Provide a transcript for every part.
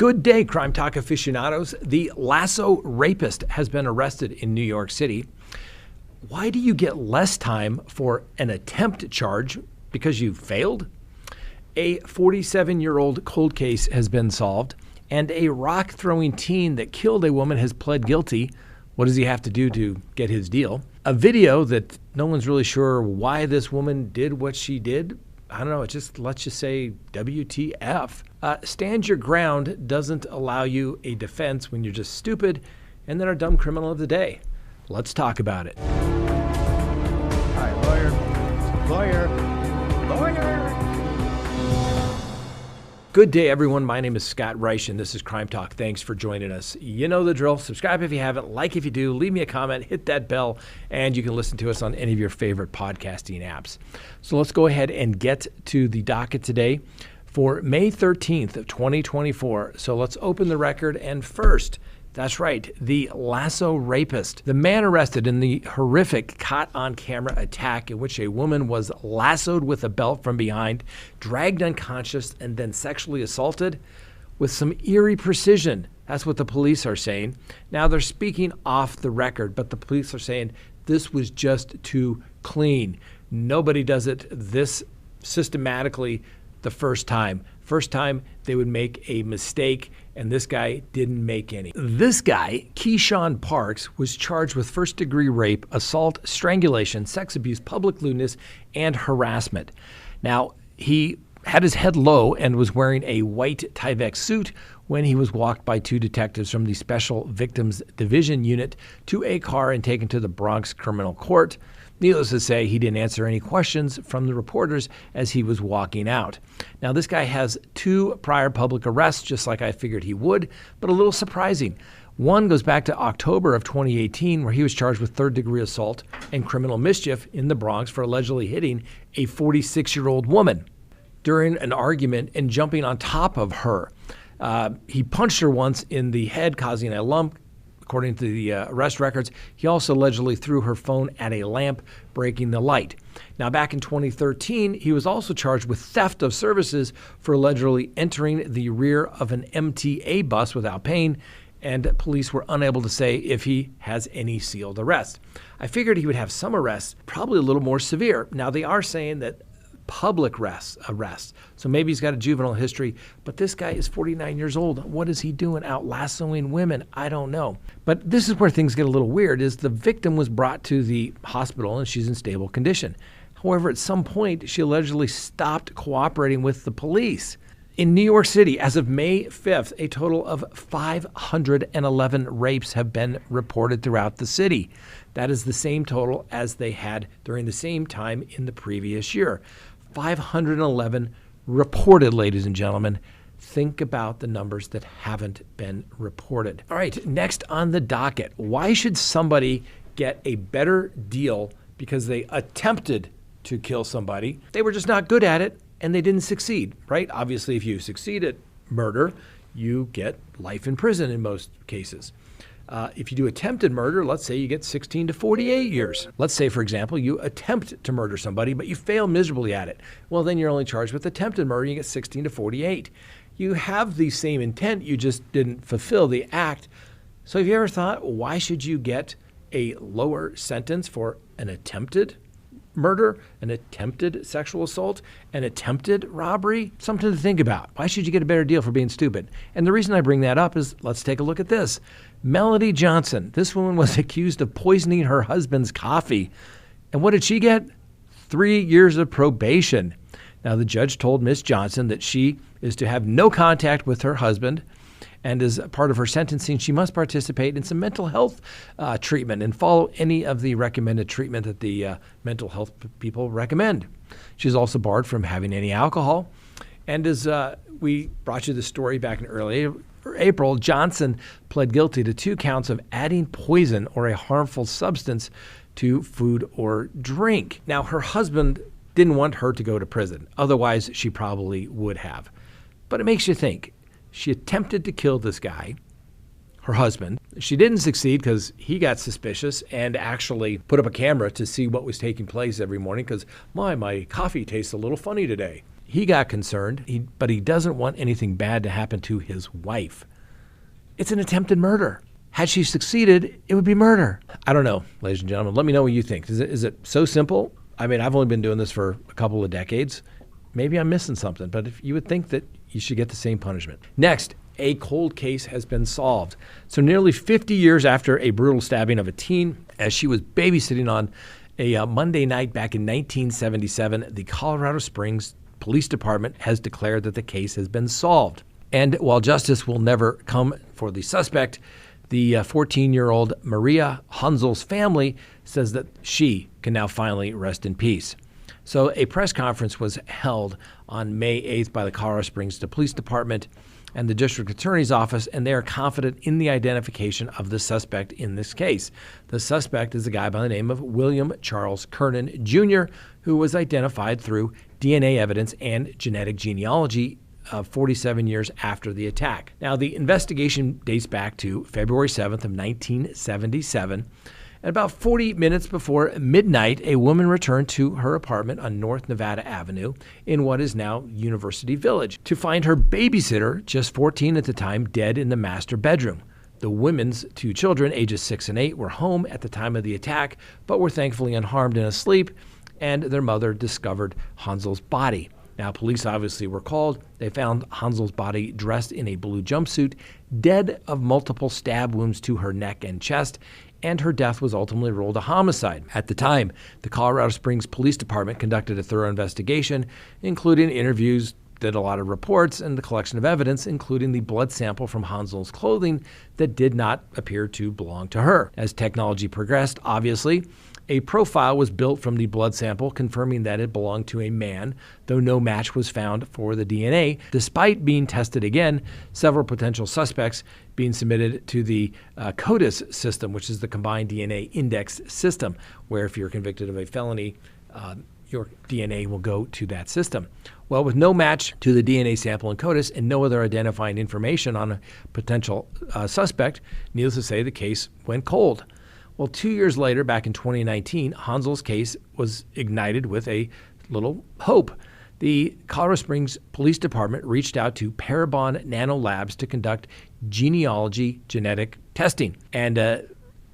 Good day, Crime Talk aficionados. The Lasso Rapist has been arrested in New York City. Why do you get less time for an attempt charge because you failed? A 47-year-old cold case has been solved, and a rock-throwing teen that killed a woman has pled guilty. What does he have to do to get his deal? A video that no one's really sure why this woman did what she did. I don't know, it just lets you say WTF. Stand your ground doesn't allow you a defense when you're just stupid. And then our dumb criminal of the day. Let's talk about it. All right, lawyer. Good day, everyone. My name is Scott Reich, and this is Crime Talk. Thanks for joining us. You know the drill. Subscribe if you haven't, like if you do, leave me a comment, hit that bell, and you can listen to us on any of your favorite podcasting apps. So let's go ahead and get to the docket today for May 13th of 2024. So let's open the record, and first, that's right, the Lasso Rapist. The man arrested in the horrific caught-on-camera attack in which a woman was lassoed with a belt from behind, dragged unconscious, and then sexually assaulted with some eerie precision. That's what the police are saying. Now, they're speaking off the record, but the police are saying this was just too clean. Nobody does it this systematically the first time. First time, they would make a mistake, and this guy didn't make any. This guy, Keyshawn Parks, was charged with first-degree rape, assault, strangulation, sex abuse, public lewdness, and harassment. Now, he had his head low and was wearing a white Tyvek suit when he was walked by two detectives from the Special Victims Division unit to a car and taken to the Bronx Criminal Court. Needless to say, he didn't answer any questions from the reporters as he was walking out. Now, this guy has 2 prior public arrests, just like I figured he would, but a little surprising. One goes back to October of 2018, where he was charged with third-degree assault and criminal mischief in the Bronx for allegedly hitting a 46-year-old woman during an argument and jumping on top of her. He punched her once in the head, causing a lump. According to the arrest records, he also allegedly threw her phone at a lamp, breaking the light. Now, back in 2013, he was also charged with theft of services for allegedly entering the rear of an MTA bus without paying, and police were unable to say if he has any sealed arrests. I figured he would have some arrests, probably a little more severe. Now, they are saying that public arrests. So maybe he's got a juvenile history, but this guy is 49 years old. What is he doing out lassoing women? I don't know. But this is where things get a little weird, is the victim was brought to the hospital and she's in stable condition. However, at some point, she allegedly stopped cooperating with the police. In New York City, as of May 5th, a total of 511 rapes have been reported throughout the city. That is the same total as they had during the same time in the previous year. 511 reported, ladies and gentlemen. Think about the numbers that haven't been reported. All right, next on the docket. Why should somebody get a better deal because they attempted to kill somebody? They were just not good at it and they didn't succeed, right? Obviously, if you succeed at murder, you get life in prison in most cases. If you do attempted murder, let's say you get 16 to 48 years. Let's say, for example, you attempt to murder somebody, but you fail miserably at it. Well, then you're only charged with attempted murder, and you get 16 to 48. You have the same intent, you just didn't fulfill the act. So have you ever thought, why should you get a lower sentence for an attempted murder, an attempted sexual assault, an attempted robbery? Something to think about. Why should you get a better deal for being stupid? And the reason I bring that up is, let's take a look at this. Melody Johnson. This woman was accused of poisoning her husband's coffee. And what did she get? 3 years of probation. Now, the judge told Miss Johnson that she is to have no contact with her husband, and as part of her sentencing, she must participate in some mental health treatment and follow any of the recommended treatment that the mental health people recommend. She's also barred from having any alcohol. And as we brought you the story back in early April, Johnson pled guilty to 2 counts of adding poison or a harmful substance to food or drink. Now, her husband didn't want her to go to prison. Otherwise, she probably would have. But it makes you think. She attempted to kill this guy, her husband. She didn't succeed because he got suspicious and actually put up a camera to see what was taking place every morning because, my coffee tastes a little funny today. he got concerned, but he doesn't want anything bad to happen to his wife. It's an attempted murder. Had she succeeded, it would be murder. I don't know, ladies and gentlemen. Let me know what you think. Is it so simple? I mean, I've only been doing this for a couple of decades. Maybe I'm missing something, but if you would think that you should get the same punishment. Next, a cold case has been solved. So nearly 50 years after a brutal stabbing of a teen, as she was babysitting on a Monday night back in 1977, the Colorado Springs Police Department has declared that the case has been solved. And while justice will never come for the suspect, the 14-year-old Maria Hansel's family says that she can now finally rest in peace. So a press conference was held on May 8th by the Colorado Springs Police Department and the district attorney's office, and they are confident in the identification of the suspect in this case. The suspect is a guy by the name of William Charles Kernan Jr., who was identified through DNA evidence and genetic genealogy 47 years after the attack. Now, the investigation dates back to February 7th of 1977. And about 40 minutes before midnight, a woman returned to her apartment on North Nevada Avenue in what is now University Village to find her babysitter, just 14 at the time, dead in the master bedroom. The women's two children, ages 6 and 8, were home at the time of the attack, but were thankfully unharmed and asleep, and their mother discovered Hansel's body. Now, police obviously were called. They found Hansel's body dressed in a blue jumpsuit, dead of multiple stab wounds to her neck and chest, and her death was ultimately ruled a homicide. At the time, the Colorado Springs Police Department conducted a thorough investigation, including interviews, did a lot of reports, and the collection of evidence, including the blood sample from Hansel's clothing that did not appear to belong to her. As technology progressed, obviously, a profile was built from the blood sample confirming that it belonged to a man, though no match was found for the DNA. Despite being tested again, several potential suspects being submitted to the CODIS system, which is the Combined DNA Index system, where if you're convicted of a felony, your DNA will go to that system. Well, with no match to the DNA sample in CODIS and no other identifying information on a potential suspect, needless to say, the case went cold. Well, 2 years later, back in 2019, Hansel's case was ignited with a little hope. The Colorado Springs Police Department reached out to Parabon Nanolabs to conduct genealogy genetic testing. And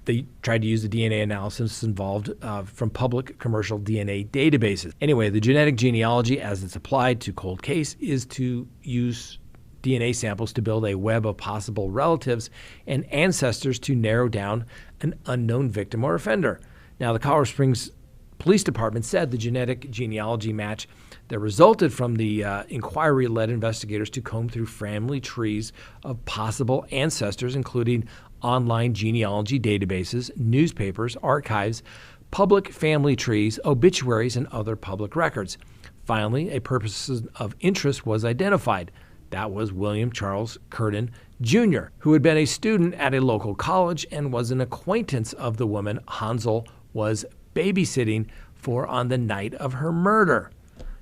they tried to use the DNA analysis involved from public commercial DNA databases. Anyway, the genetic genealogy, as it's applied to cold case, is to use DNA samples to build a web of possible relatives and ancestors to narrow down an unknown victim or offender. Now, the Colorado Springs Police Department said the genetic genealogy match that resulted from the inquiry led investigators to comb through family trees of possible ancestors, including online genealogy databases, newspapers, archives, public family trees, obituaries, and other public records. Finally, a person of interest was identified. That was William Charles Kernan Jr., who had been a student at a local college and was an acquaintance of the woman Hansel was babysitting for on the night of her murder.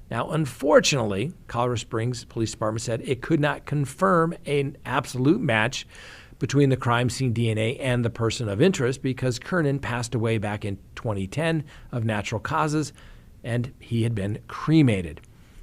Now, unfortunately, Colorado Springs Police Department said it could not confirm an absolute match between the crime scene DNA and the person of interest because Kernan passed away back in 2010 of natural causes, and he had been cremated.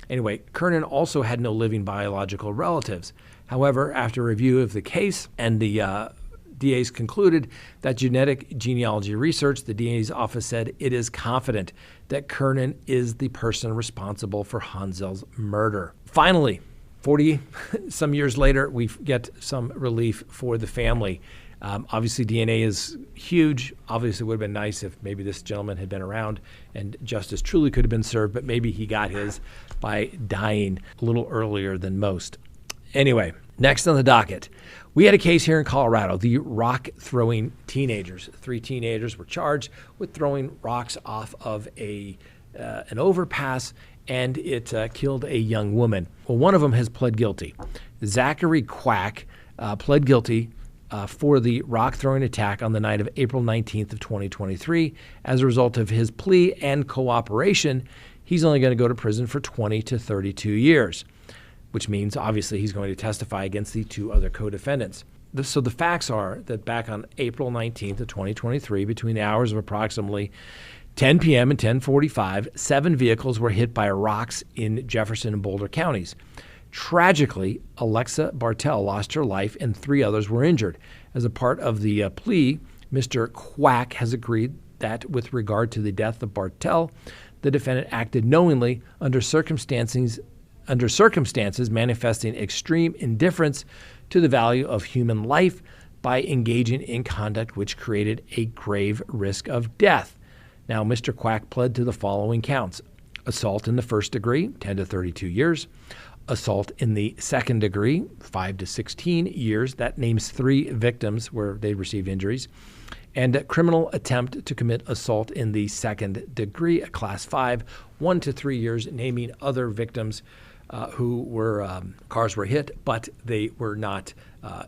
Anyway, Kernan also had no living biological relatives. However, after review of the case and the DA's concluded that genetic genealogy research, the DA's office said it is confident that Kernan is the person responsible for Hansel's murder. Finally, 40-some years later, we get some relief for the family. Obviously, DNA is huge. Obviously, it would have been nice if maybe this gentleman had been around and justice truly could have been served, but maybe he got his by dying a little earlier than most. Anyway, next on the docket, we had a case here in Colorado, the rock-throwing teenagers. 3 teenagers were charged with throwing rocks off of an overpass, and it killed a young woman. Well, one of them has pled guilty. Zachary Quack pled guilty for the rock-throwing attack on the night of April 19th of 2023. As a result of his plea and cooperation, he's only going to go to prison for 20 to 32 years, which means obviously he's going to testify against the 2 other co-defendants. So the facts are that back on April 19th of 2023, between the hours of approximately 10 p.m. and 10:45, 7 vehicles were hit by rocks in Jefferson and Boulder counties. Tragically, Alexa Bartell lost her life and 3 others were injured. As a part of the plea, Mr. Quack has agreed that with regard to the death of Bartell, the defendant acted knowingly under circumstances manifesting extreme indifference to the value of human life by engaging in conduct which created a grave risk of death. Now, Mr. Quack pled to the following counts: assault in the first degree, 10 to 32 years, assault in the second degree, 5 to 16 years. That names 3 victims where they received injuries, and a criminal attempt to commit assault in the second degree, a class 5, 1 to 3 years, naming other victims who were cars were hit, but they were not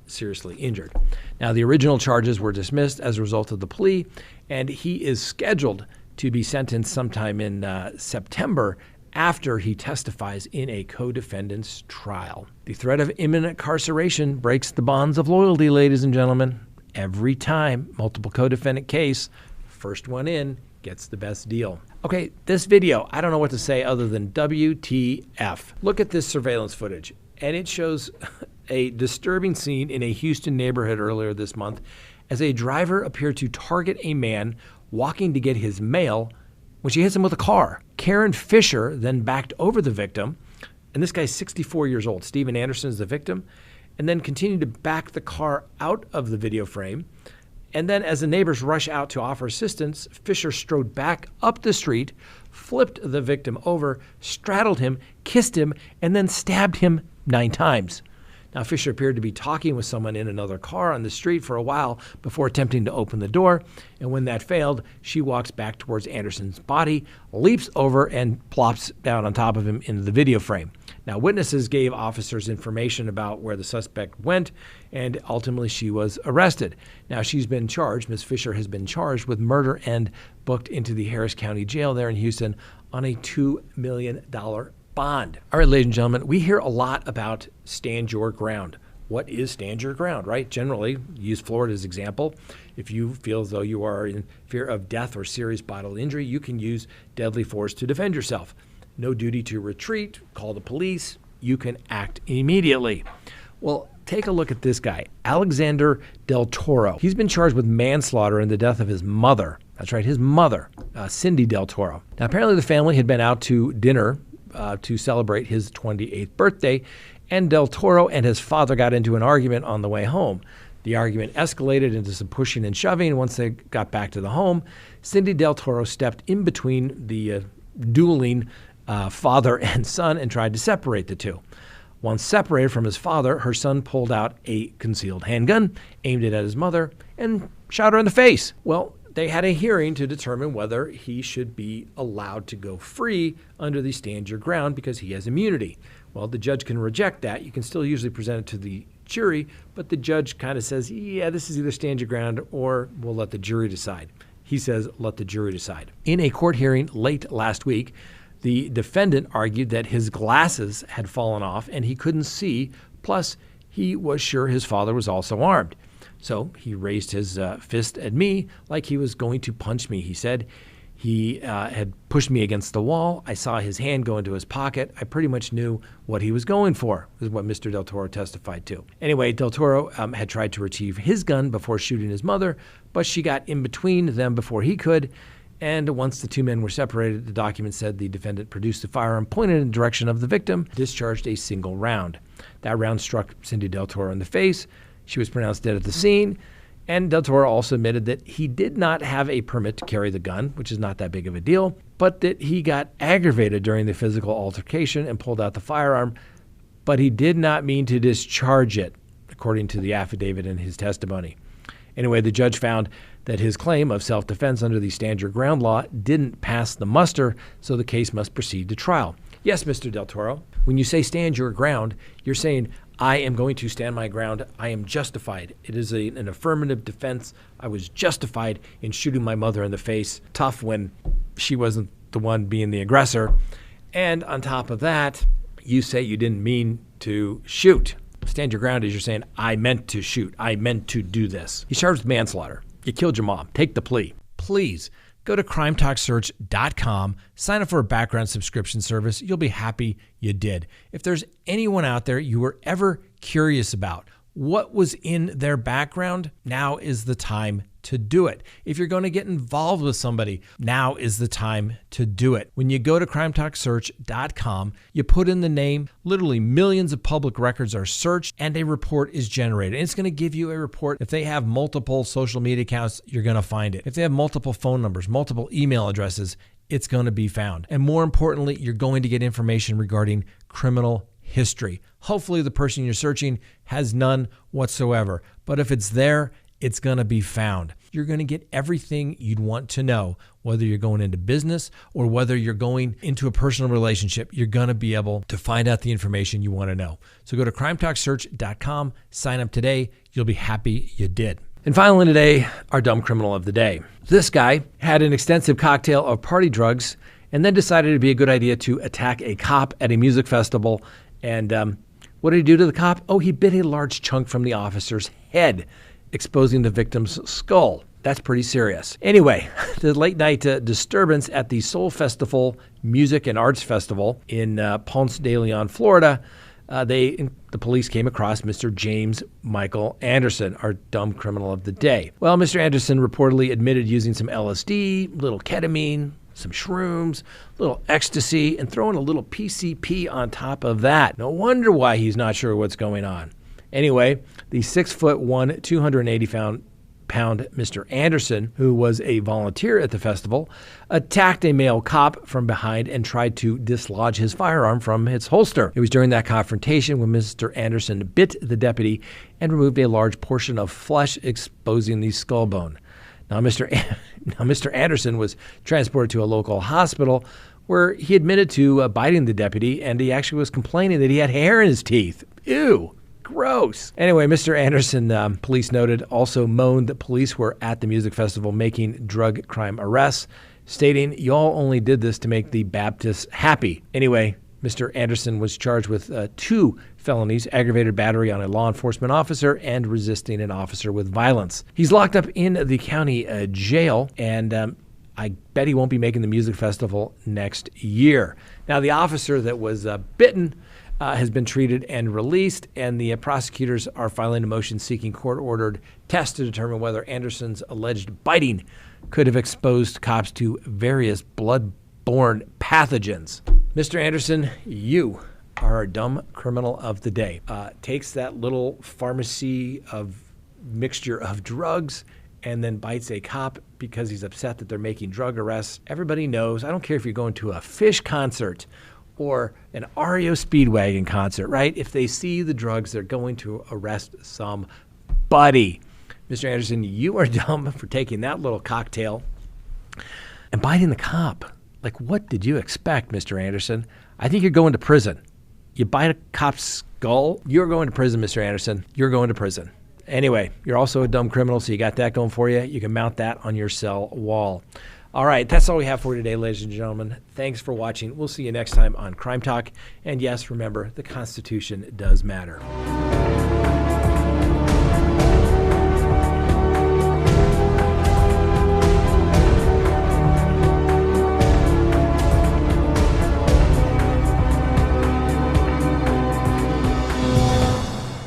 seriously injured. Now, the original charges were dismissed as a result of the plea, and he is scheduled to be sentenced sometime in September after he testifies in a co-defendant's trial. The threat of imminent incarceration breaks the bonds of loyalty, ladies and gentlemen. Every time, multiple co-defendant case, first one in gets the best deal. Okay, this video, I don't know what to say other than WTF. Look at this surveillance footage, and it shows a disturbing scene in a Houston neighborhood earlier this month as a driver appeared to target a man walking to get his mail when she hits him with a car. Karen Fisher then backed over the victim, and this guy's 64 years old. Stephen Anderson is the victim, and then continued to back the car out of the video frame. And then as the neighbors rush out to offer assistance, Fisher strode back up the street, flipped the victim over, straddled him, kissed him, and then stabbed him 9 times. Now, Fisher appeared to be talking with someone in another car on the street for a while before attempting to open the door. And when that failed, she walks back towards Anderson's body, leaps over, and plops down on top of him into the video frame. Now, witnesses gave officers information about where the suspect went, and ultimately she was arrested. Now, she's been charged, Ms. Fisher has been charged with murder and booked into the Harris County Jail there in Houston on a $2 million bond. All right, ladies and gentlemen, we hear a lot about stand your ground. What is stand your ground, right? Generally, use Florida as an example. If you feel as though you are in fear of death or serious bodily injury, you can use deadly force to defend yourself. No duty to retreat, call the police, you can act immediately. Well, take a look at this guy, Alexander Del Toro. He's been charged with manslaughter in the death of his mother. That's right, his mother, Cindy Del Toro. Now, apparently the family had been out to dinner to celebrate his 28th birthday, and Del Toro and his father got into an argument on the way home. The argument escalated into some pushing and shoving. Once they got back to the home, Cindy Del Toro stepped in between the dueling father and son and tried to separate the two. Once separated from his father, her son pulled out a concealed handgun, aimed it at his mother, and shot her in the face. Well, they had a hearing to determine whether he should be allowed to go free under the stand your ground because he has immunity. Well, the judge can reject that. You can still usually present it to the jury, but the judge kind of says, yeah, this is either stand your ground or we'll let the jury decide. He says, let the jury decide. In a court hearing late last week, the defendant argued that his glasses had fallen off and he couldn't see, plus he was sure his father was also armed. So he raised his fist at me like he was going to punch me, he said. He had pushed me against the wall. I saw his hand go into his pocket. I pretty much knew what he was going for, is what Mr. Del Toro testified to. Anyway, Del Toro had tried to retrieve his gun before shooting his mother, but she got in between them before he could. And once the two men were separated, the document said the defendant produced the firearm, pointed in the direction of the victim, discharged a single round. That round struck Cindy Del Toro in the face. She was pronounced dead at the scene, and Del Toro also admitted that he did not have a permit to carry the gun, which is not that big of a deal, but that he got aggravated during the physical altercation and pulled out the firearm, but he did not mean to discharge it, according to the affidavit in his testimony. Anyway, the judge found that his claim of self-defense under the stand your ground law didn't pass the muster, so the case must proceed to trial. Yes, Mr. Del Toro, when you say stand your ground, you're saying, I am going to stand my ground. I am justified. It is an affirmative defense. I was justified in shooting my mother in the face. Tough when she wasn't the one being the aggressor. And on top of that, you say you didn't mean to shoot. Stand your ground is you're saying, I meant to shoot. I meant to do this. He's charged with manslaughter. You killed your mom. Take the plea. Please Go to crimetalksearch.com, sign up for a background subscription service. You'll be happy you did. If there's anyone out there you were ever curious about what was in their background, now is the time to do it. If you're going to get involved with somebody, now is the time to do it. When you go to crimetalksearch.com, you put in the name, literally millions of public records are searched, and a report is generated. And it's going to give you a report. If they have multiple social media accounts, you're going to find it. If they have multiple phone numbers, multiple email addresses, it's going to be found. And more importantly, you're going to get information regarding criminal history. Hopefully the person you're searching has none whatsoever. But if it's there, it's going to be found. You're going to get everything you'd want to know, whether you're going into business or whether you're going into a personal relationship. You're going to be able to find out the information you want to know. So go to crimetalksearch.com, sign up today. You'll be happy you did. And finally today, our dumb criminal of the day. This guy had an extensive cocktail of party drugs and then decided it'd be a good idea to attack a cop at a music festival. And what did he do to the cop? Oh, he bit a large chunk from the officer's head, exposing the victim's skull. That's pretty serious. Anyway, the late night disturbance at the Soul Festival Music and Arts Festival in Ponce de Leon, Florida, the police came across Mr. James Michael Anderson, our dumb criminal of the day. Well, Mr. Anderson reportedly admitted using some LSD, little ketamine, some shrooms, a little ecstasy, and throwing a little PCP on top of that. No wonder why he's not sure what's going on. Anyway, the 6'1", 280-pound Mr. Anderson, who was a volunteer at the festival, attacked a male cop from behind and tried to dislodge his firearm from its holster. It was during that confrontation when Mr. Anderson bit the deputy and removed a large portion of flesh, exposing the skull bone. Now, Mr. Anderson was transported to a local hospital where he admitted to biting the deputy, and he actually was complaining that he had hair in his teeth. Ew. Gross. Anyway, Mr. Anderson, police noted, also moaned that police were at the music festival making drug crime arrests, stating, "Y'all only did this to make the Baptists happy." Anyway, Mr. Anderson was charged with 2 felonies, aggravated battery on a law enforcement officer and resisting an officer with violence. He's locked up in the county jail, and I bet he won't be making the music festival next year. Now, the officer that was bitten has been treated and released, and the prosecutors are filing a motion seeking court-ordered tests to determine whether Anderson's alleged biting could have exposed cops to various blood-borne pathogens. Mr. Anderson, you are our dumb criminal of the day. Takes that little pharmacy of mixture of drugs and then bites a cop because he's upset that they're making drug arrests. Everybody knows, I don't care if you're going to a Fish concert or an REO Speedwagon concert, right? If they see the drugs, they're going to arrest somebody. Mr. Anderson, you are dumb for taking that little cocktail and biting the cop. Like, what did you expect, Mr. Anderson? I think you're going to prison. You bite a cop's skull, you're going to prison, Mr. Anderson. You're going to prison. Anyway, you're also a dumb criminal, so you got that going for you. You can mount that on your cell wall. All right, that's all we have for today, ladies and gentlemen. Thanks for watching. We'll see you next time on Crime Talk. And yes, remember, the Constitution does matter.